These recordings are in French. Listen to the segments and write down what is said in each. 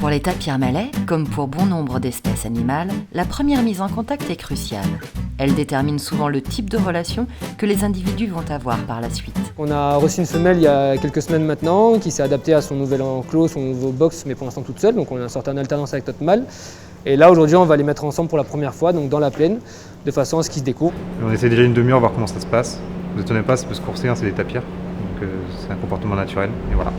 Pour les tapirs malais, comme pour bon nombre d'espèces animales, la première mise en contact est cruciale. Elle détermine souvent le type de relation que les individus vont avoir par la suite. On a reçu une femelle il y a quelques semaines maintenant qui s'est adaptée à son nouvel enclos, son nouveau box, mais pour l'instant toute seule, donc on a sorti en alternance avec notre mâle. Et là aujourd'hui on va les mettre ensemble pour la première fois, donc dans la plaine, de façon à ce qu'ils se découvrent. On essaie déjà une demi-heure voir comment ça se passe. Ne vous étonnez pas, ça peut se courser, hein, c'est des tapirs, donc c'est un comportement naturel, et voilà.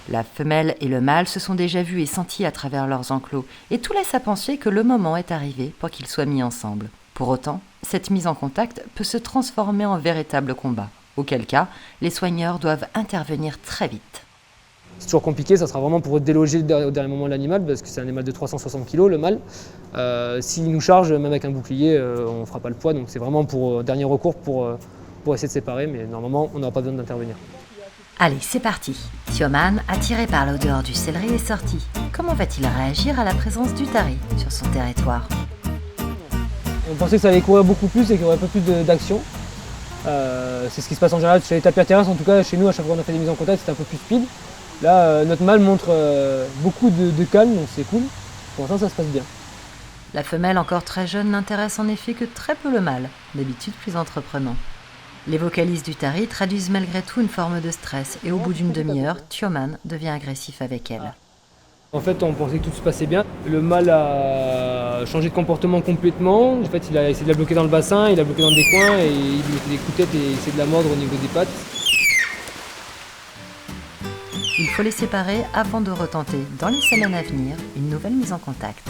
La femelle et le mâle se sont déjà vus et sentis à travers leurs enclos, et tout laisse à penser que le moment est arrivé pour qu'ils soient mis ensemble. Pour autant, cette mise en contact peut se transformer en véritable combat, auquel cas, les soigneurs doivent intervenir très vite. C'est toujours compliqué, ça sera vraiment pour déloger au dernier moment l'animal, parce que c'est un animal de 360 kg, le mâle. S'il nous charge, même avec un bouclier, on ne fera pas le poids, donc c'est vraiment pour dernier recours pour essayer de séparer, mais normalement on n'aura pas besoin d'intervenir. Allez, c'est parti. Tioman, attiré par l'odeur du céleri, est sorti. Comment va-t-il réagir à la présence du tari sur son territoire? On pensait que ça allait courir beaucoup plus et qu'il y aurait un peu plus d'action. C'est ce qui se passe en général chez les tapirs terrestres, en tout cas chez nous, à chaque fois qu'on a fait des mises en contact, c'était un peu plus speed. Là, notre mâle montre beaucoup de calme, donc c'est cool. Pour l'instant, ça se passe bien. La femelle, encore très jeune, n'intéresse en effet que très peu le mâle, d'habitude plus entreprenant. Les vocalises du tari traduisent malgré tout une forme de stress et au bout d'une demi-heure, Tioman devient agressif avec elle. En fait, on pensait que tout se passait bien. Le mâle a changé de comportement complètement. En fait, il a essayé de la bloquer dans le bassin, il a bloqué dans des coins et il lui mettait des coups de tête et il essayait de la mordre au niveau des pattes. Il faut les séparer avant de retenter, dans les semaines à venir, une nouvelle mise en contact.